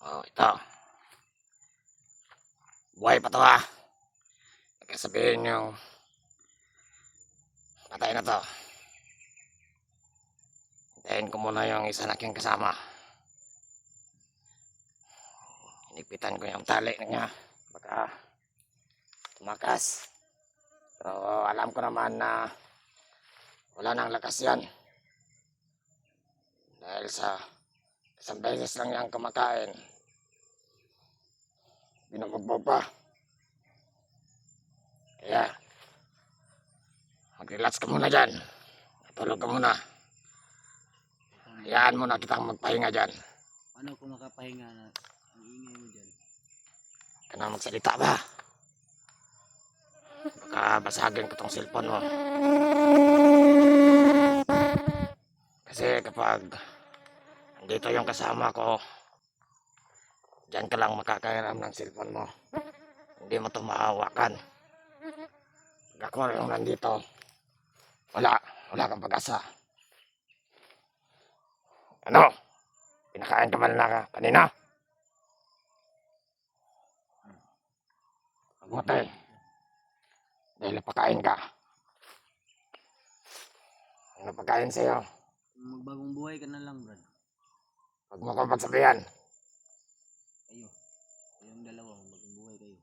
Oh, ito. Buhay pa to ha. Kaya sabihin yung patay na to. Hintayin ko muna yung isa na aking kasama. Inipitan ko yung tali niya. Baka tumakas. Pero alam ko naman na wala nang lakas yan. Dahil sa isang beses lang yan kumakain. Binubugbog pa. Kaya mag-relax ka muna dyan. Tulog ka muna. Hayaan mo na kitang magpahinga dyan. Paano kung makapahinga na ang ingay mo dyan? Ka na magsalita ba? Baka basagin ko tong cellphone mo. Kasi kapag andito yung kasama ko, dyan ka lang makakairam ng cellphone mo. Hindi mo ito mahawakan. Pag ako yung nandito, wala kang pag-asa. Ano? Pinakain ka man na kanina? Mabuti. Dahil napakain ka. Ano pagkain sa'yo? Magbagong buhay ka na lang, Brad. Huwag mo kong pagsabihan. Kayong dalawa, magbagong buhay kayo.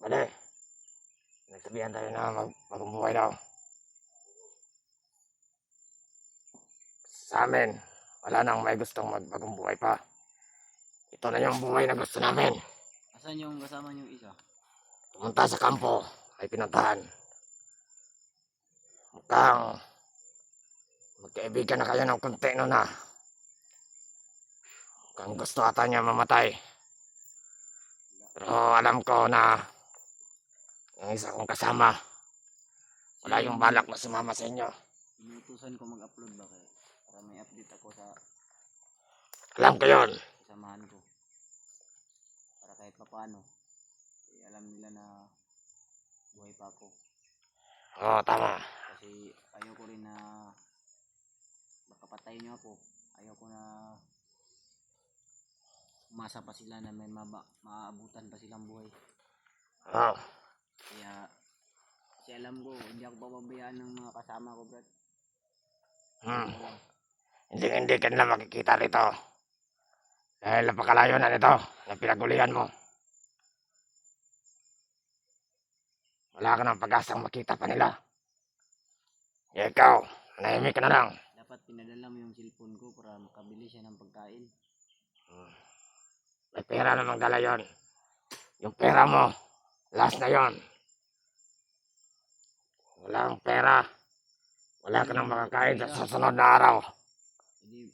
Bale, nagsabihan tayo na magbagong buhay daw. Sa amin, wala nang may gustong magbagong buhay pa. Ito na yung buhay na gusto namin. Asan yung kasama niyong isa? Pumunta sa kampo, ay pinuntahan. Mukhang magkaibigan na kayo ng konti no na. Mukhang gusto ata niya mamatay. Pero alam ko na yung isa kong kasama, wala yung balak na sumama sa inyo. Inutusan ko mag-upload ba kayo? Para may update ako sa Alam ko yun. kasamahan ko. Para kahit pa paano, alam nila na buhay pa ako. Oo, tama. Kasi ayoko rin na baka patayin niyo ako. Ayoko na umasa pa sila na may maaabutan pa silang buhay. Oo. Kaya kasi alam ko, hindi ako pababayaan ng mga kasama ko, Brad. Hindi ka nila makikita rito. Dahil napakalayo na nito na pinagulihan mo. Wala ka ng pag-asang makita pa nila. E ikaw, manahimik ka na lang. Dapat pinadala mo yung cellphone ko para makabili siya ng pagkain. May pera namang dala yon. Yung pera mo, last na yon. Walang pera. Wala ka nang makakain sa susunod na araw. Hindi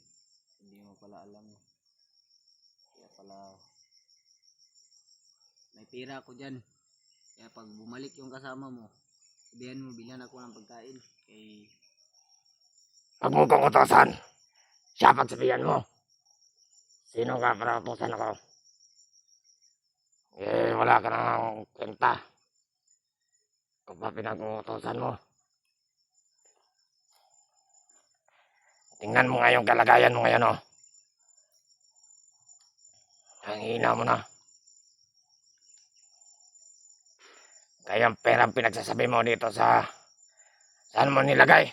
mo pala alam. Kaya pala may pera ako dyan. Kaya pag bumalik yung kasama mo, sabihan mo, bilhan ako ng pagkain. Kay Pag mo kong utosan, siya pagsabihan mo. Sino ka para utosan ako? Eh, wala ka nang kwenta. Kung pa pinag-uutosan mo. Tingnan mo nga yung kalagayan mo ngayon, oh. Ang hina mo na. Kaya ang perang pinagsasabi mo dito sa... Saan mo nilagay?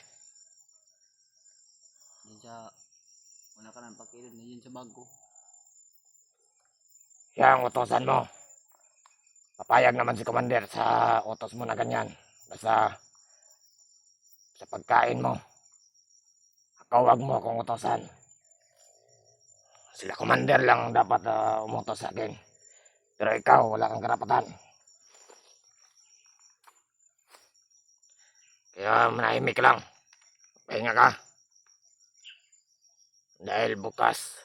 yun sa, wala ka ng pakilid na yun sa bag ko. Siya ang utosan mo. Papayag naman si Commander sa utos mo na ganyan. Basta sa pagkain mo. Wag mo akong utosan. Sila Commander lang dapat umutos sa akin. Pero ikaw, wala kang karapatan. Kaya manahimik lang. Pahinga ka. Dahil bukas,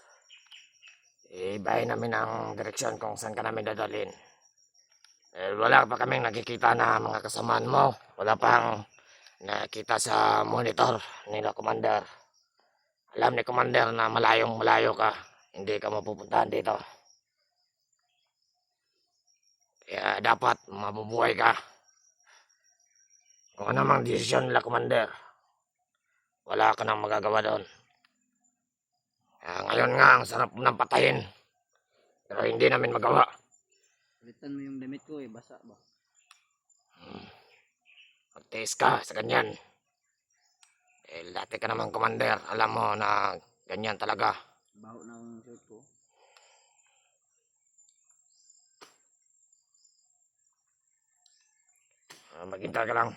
ibahin namin ang direksyon kung saan ka namin dadalhin. Wala pa kaming nakikita na mga kasamaan mo. Wala pang nakita sa monitor nila Commander. Alam ni Commander na malayong malayo ka. Hindi ka mapupuntahan dito. Kaya dapat mabubuhay ka. Kung ano mang desisyon nila Commander, wala ka nang magagawa doon. Ngayon nga, ang sarap ng patayin. Pero hindi namin magawa. Palitan mo yung damit ko eh, basa ba? Magtiis ka sa ganyan. Dati ka naman commander. Alam mo na ganyan talaga. Baho na ang shirt ko. Maghintay ka lang.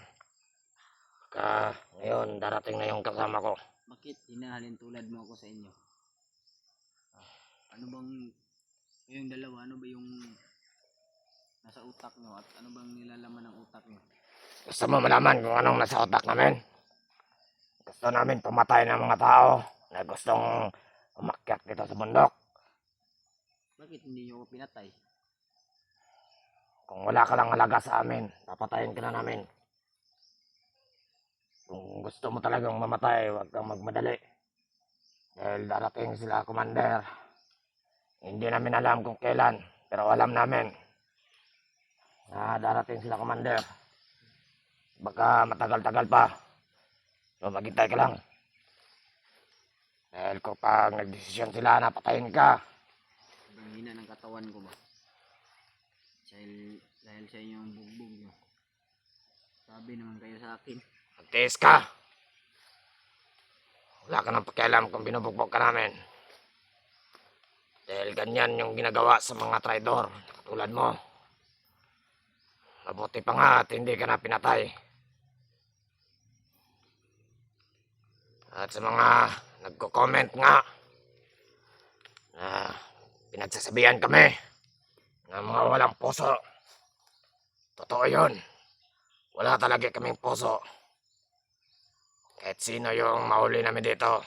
Ngayon, darating na yung kasama ko. Bakit hinahalin tulad mo ako sa inyo? Ano bang, yung dalawa, ano ba yung nasa utak nyo at ano bang nilalaman ng utak nyo? Gusto mo malaman kung anong nasa utak namin? Gusto namin pumatay ng mga tao na gustong umakyat dito sa bundok. Bakit hindi nyo ako pinatay? Kung wala ka lang halaga sa amin, papatayin ka na namin. Kung gusto mo talagang mamatay, huwag kang magmadali. Dahil darating sila, commander. Hindi namin alam kung kailan, pero alam namin na darating sila, commander. Baka matagal-tagal pa. So maghintay ka lang. Dahil kapag nagdesisyon sila na patayin ka, Sobrang hina ng katawan ko ba? Dahil sa inyo ang bugbog nyo. Sabi naman kayo sa akin. magtiis ka. Wala ka nang pakialam kung binubugbog ka namin. Dahil ganyan yung ginagawa sa mga traidor katulad mo. Mabuti pa nga at hindi ka na pinatay. At sa mga nagko-comment nga na pinagsasabihan kami na mga walang puso. Totoo yun. Wala talaga kaming puso. Kahit sino yung mahuli namin dito.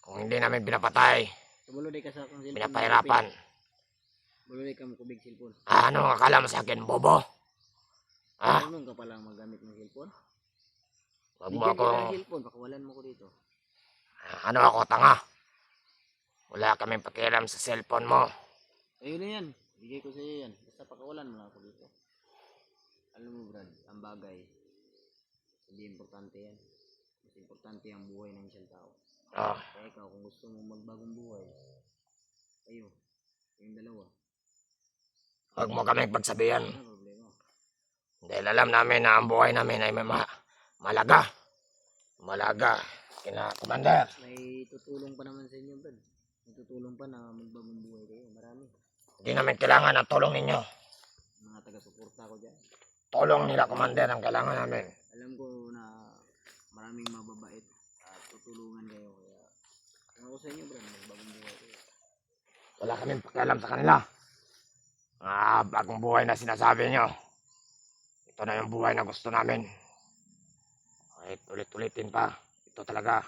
Kung hindi namin binapatay, Tumuluday ka sa akong cellphone. pinapahirapan. Buluday ka mo kubig cellphone. Ano ang akala mo sa akin, bobo? Ha? Marunong ka palang magamit ng cellphone? Huwag mo Bigyan akong... kita ng cellphone, pakawalan mo ko dito. Ano ako, tanga? Wala kaming pakialam sa cellphone mo. Ayun na yan. Bigay ko sa iyo yan. Basta pakawalan mo lang ako dito. Alam mo Brad, ang bagay, hindi importante yan. Mas importante ang buhay ng isang tao. Oh, Kaya ikaw, kung gusto mo magbagong buhay, kayo, yung dalawa, huwag mo kaming pagsabihan. ano problema? Dahil alam namin na ang buhay namin ay malaga. Malaga. Kina commander. May tutulong pa naman sa inyo, Brad. May tutulong pa na magbagong buhay kayo. Marami. Hindi namin kailangan ang tulong ninyo. Mga taga-suporta ko dyan. Tulong nila, commander, ang kailangan namin. Alam ko na maraming mababait at tutulungan kayo. Kaya, kung ako sa inyo, Brad, magbagong buhay kayo. Wala kaming pakialam sa kanila. Bagong buhay na sinasabi nyo. Ito na yung buhay na gusto namin. Kahit ulit-ulitin pa. Ito talaga.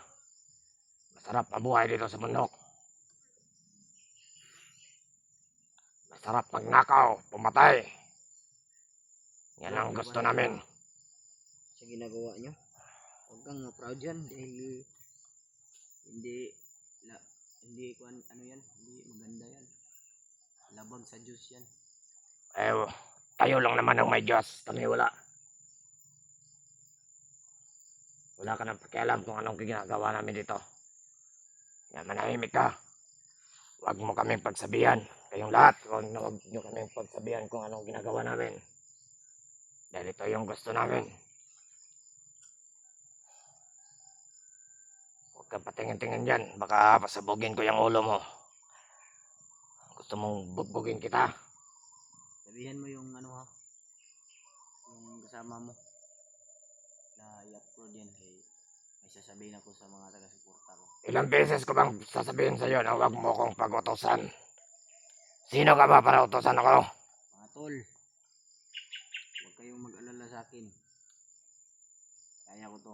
Masarap mabuhay dito sa bundok. Masarap magnakaw, pumatay. Yan ang gusto namin. Sa ginagawa nyo, huwag kang proud yan dahil hindi ano yan, hindi maganda yan. Labag sa Diyos yan. Tayo lang naman ang may Diyos. Kami wala. Wala ka nang pakialam kung anong ginagawa namin dito. Yan, manahimik ka. Huwag mo kaming pagsabihan. Kayong lahat, huwag nyo kaming pagsabihan kung anong ginagawa namin. Dahil ito yung gusto namin. Huwag kang patingin-tingin dyan. Baka pasabugin ko yung ulo mo. Gusto mong bugbugin kita. Sabihan mo yung ano ha, yung kasama mo na i-upload yan kay may sasabihin ako sa mga taga-suporta ko. Ilang beses ko bang sasabihin sa iyo na huwag mo akong pag-utosan? Sino ka ba para utosan ako? Mga tol, huwag kayong mag-alala sa akin. Kaya ko to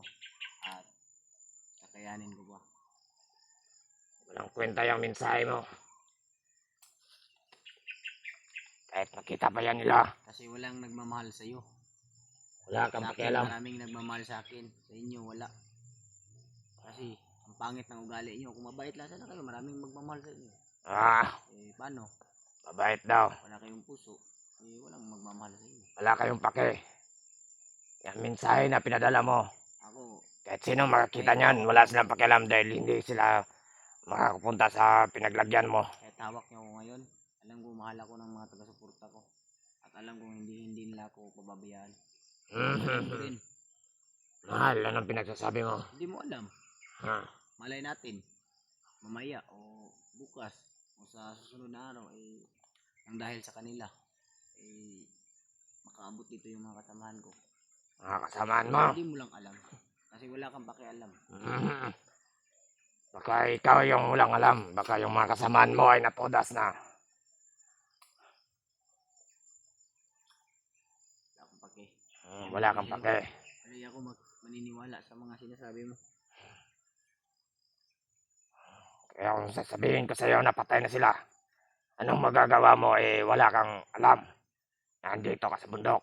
at kakayanin ko ba. Walang kwenta yung mensahe mo. Kahit nakita pa yan nila, Kasi walang nagmamahal sa iyo. wala kang Sa akin, pakialam. maraming nagmamahal sa akin. Sa inyo, wala. Kasi, ang pangit ng ugali nyo. Kung mabait lang sana kayo, maraming magmamahal sa inyo. Paano? Mabait daw. Wala kayong puso. Walang magmamahal sa inyo. Wala kayong pake. Yung mensahe na pinadala mo, Ako, kahit sino makakita niyan, wala silang pakialam dahil hindi sila makakapunta sa pinaglagyan mo. kahit hawak nyo ako ngayon, Alam ko mahal ako ng mga taga-suporta ko. At alam kong hindi nila ako pababayaan. Alam ko rin, Mahal, anong pinagsasabi mo? hindi mo alam. Ha? Malay natin, mamaya o bukas o sa susunod na araw, nang dahil sa kanila, makaabot dito yung mga kasamahan ko. Mga kasamaan mo? Hindi mo lang alam. Kasi wala kang pakialam. Mhm. Baka ikaw yung walang alam. Baka yung mga kasamaan mo ay natodas na. Wala akong pake. Wala kang pake. Hindi ako maniniwala sa mga sinasabi mo. Kaya kung sasabihin ko sa'yo na patay na sila, anong magagawa mo wala kang alam. Nandito ka sa bundok.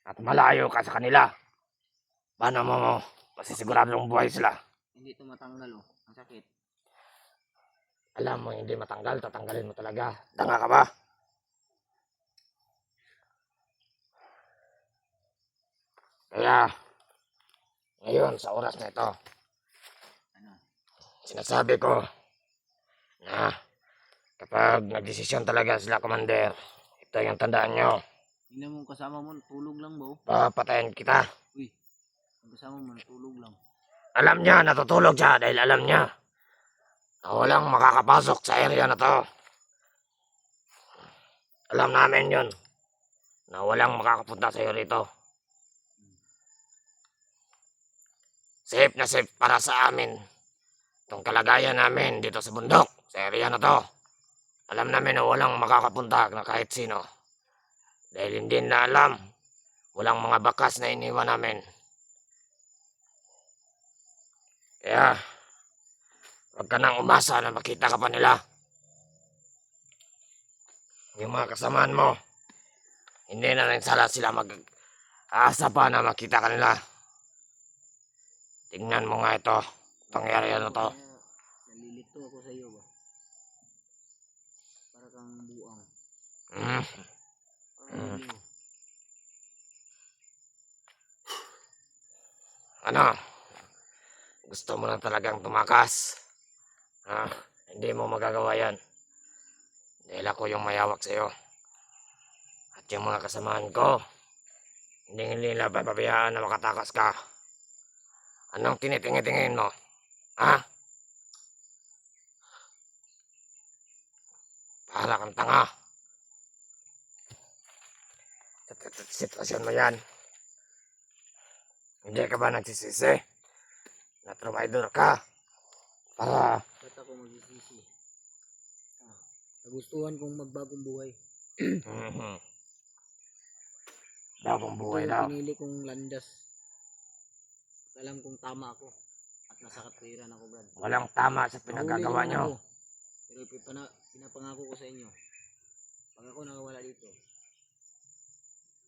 At malayo ka sa kanila. Paano mo masisiguradong buhay sila? Hindi ito matanggal oh. Ang sakit. Alam mo hindi matanggal, tatanggalin mo talaga. Danga ka ba? Kaya, ngayon sa oras na ito, Ano? sinasabi ko na kapag nagdesisyon talaga sila, Commander, ito yung tandaan nyo, Tingnan mo kasama mo, tulog lang ba oh? papatayin kita. Uy, ang kasama mo, tulog lang. Alam niya, natutulog siya dahil alam niya na walang makakapasok sa area na to. Alam namin yun, na walang makakapunta sa iyo rito. Safe na safe para sa amin itong kalagayan namin dito sa bundok, sa area na to. Alam namin na walang makakapunta na kahit sino. Dahil hindi na alam, walang mga bakas na iniwan namin. Kaya, huwag ka nang umasa na makita ka pa nila. Yung mga kasamaan mo, hindi na rin sila mag-aasa pa na makita ka nila. Tingnan mo nga ito, pangyarihan na to. Nalilito ako sa iyo ba? Para kang buang. Mm. Parang aliw. Ano? Gusto mo na talagang tumakas? Ha? Hindi mo magagawa yan. Dahil ako yung mayawak sa'yo. At yung mga kasamaan ko, hindi nila papabayaan na makatakas ka. Anong tinitingin-tingin mo? Ha? Para kang tanga. Sa sitwasyon mo yan, hindi ka ba nagsisisi na trumaydor ka para Ba't ako magsisisi? Nagustuhan kong magbagong buhay. bagong Ito buhay yung daw? pinili kong landas. At alam kong tama ako. At nasa katwiran ako, Brad. Walang tama sa Nahuli pinagagawa naman nyo. ako. Pero pinapangako ko sa inyo. Pag ako nakawala dito,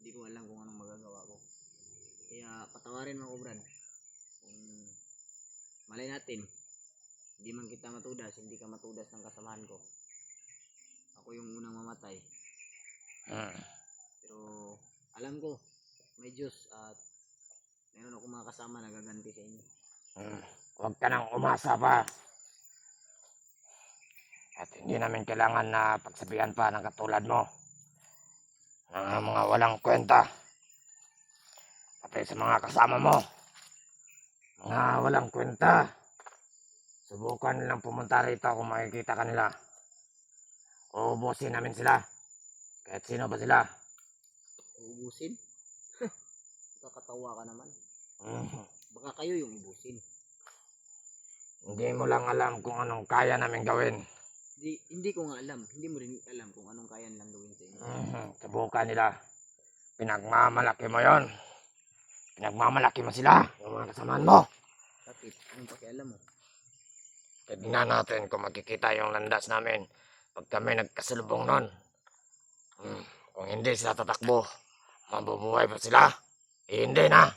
hindi ko alam kung anong magagawa ko. Kaya patawarin mo ako, Brad. Kung malay natin, hindi man kita matudas, hindi ka matudas ng kasamahan ko. Ako yung unang mamatay. Hmm. Pero alam ko, may Diyos at meron ako mga kasama na gaganti sa inyo. Huwag ka nang umasa pa. At hindi namin kailangan na pagsabihan pa ng katulad mo. Ng mga walang kwenta. Pati sa mga kasama mo. Mga walang kwenta. Subukan nilang pumunta rito kung makikita kanila. Uubusin namin sila. Kahit sino ba sila. Uubusin? Kakatawa ka naman. Mhm. Baka kayo yung ubusin. Hindi mo lang alam kung anong kaya namin gawin. Hindi ko nga alam. Hindi mo rin alam kung anong kaya nilang gawin sa inyo. Subukan nila. Pinagmamalaki mo yon. Pinagmamalaki mo sila. Yung mga kasamaan mo. Bakit? Anong pakialam mo? Tignan natin kung makikita yung landas namin pag kami nagkasalubong nun. Kung hindi sila tatakbo, mabubuhay pa sila? Hindi na.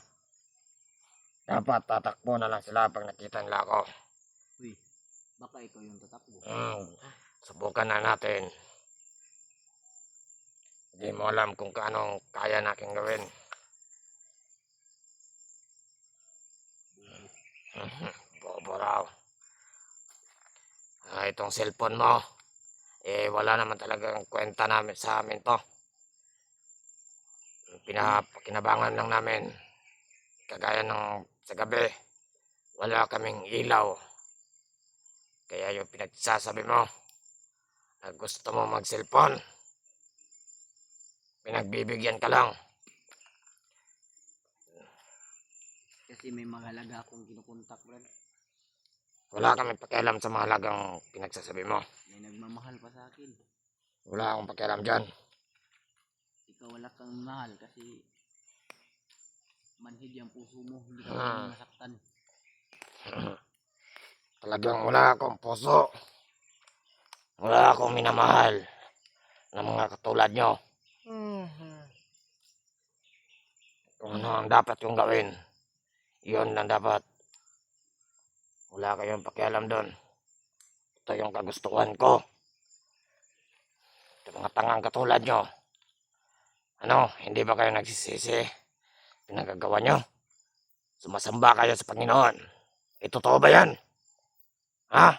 Dapat tatakbo na lang sila pag nakita nila ako. Uy, baka ikaw yung tatakbo. Subukan na natin. Hindi mo alam kung anong kaya natin gawin. Bobo raw. Itong cellphone mo, wala naman talagang kwenta namin sa amin to. Pinapakinabangan lang namin. Kagaya ng sa gabi, wala kaming ilaw. Kaya yung pinagsasabi mo na gusto mo mag-cellphone, pinagbibigyan ka lang. Kasi may mga halaga akong kinukontak, Brad. Wala kaming pakialam sa mahalagang pinagsasabi mo. May nagmamahal pa sa akin. Wala akong pakialam dyan. Ikaw wala kang mahal kasi manhid yung puso mo, hindi ka pwedeng masaktan. Talagang wala akong puso. Wala akong minamahal ng mga katulad nyo. Kung ano ang dapat kong gawin, yun lang dapat. Wala kayong pakialam doon. Ito yung kagustuhan ko. Ito mga tangang katulad nyo. Ano, hindi ba kayo nagsisisi? Pinagagawa nyo? Sumasamba kayo sa Panginoon. Totoo ba yan? Ha?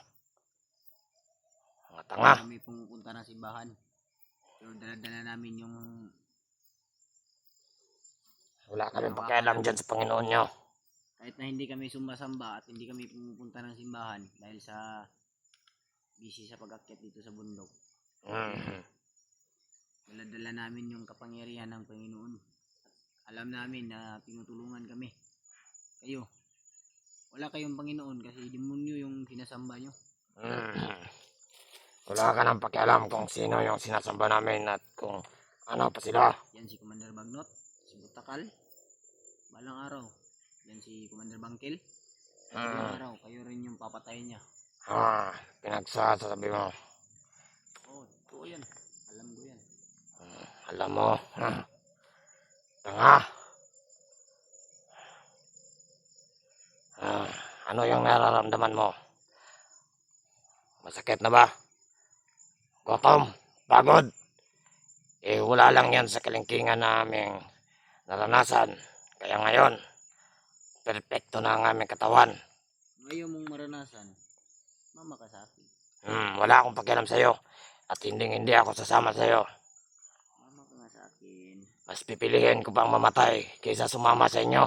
Mga tanga. Kami pumupunta ng simbahan. Pero dala-dala namin yung Wala kaming pakialam dyan sa Panginoon nyo. kahit na hindi kami sumasamba at hindi kami pumupunta ng simbahan dahil sa busy sa pag-akyat dito sa bundok. Dala-dala namin yung kapangyarihan ng Panginoon. At alam namin na tinutulungan kami. Kayo, wala kayong Panginoon kasi demonyo yung sinasamba nyo. Wala ka nang pakialam kung sino yung sinasamba namin at kung ano pa sila. Yan si Commander Bagnot, si Butakal. Balang araw, yan si Commander Bangkil. Balang araw, kayo rin yung papatayin niya. Pinagsasabi mo. Oo, totoo yan. Alam ko yan. Alam mo, tanga. Ano yung nararamdaman mo? Masakit na ba? Gutom? Pagod? Wala lang yan sa kalingkingan naming naranasan. Kaya ngayon, perfecto na ang aming katawan. Ngayon mong maranasan, mama ka sa akin. Wala akong pakialam sa'yo. At hindi ako sasama sa'yo. Mama ka nga sa akin. Mas pipiliin ko pang mamatay kaysa sumama sa inyo.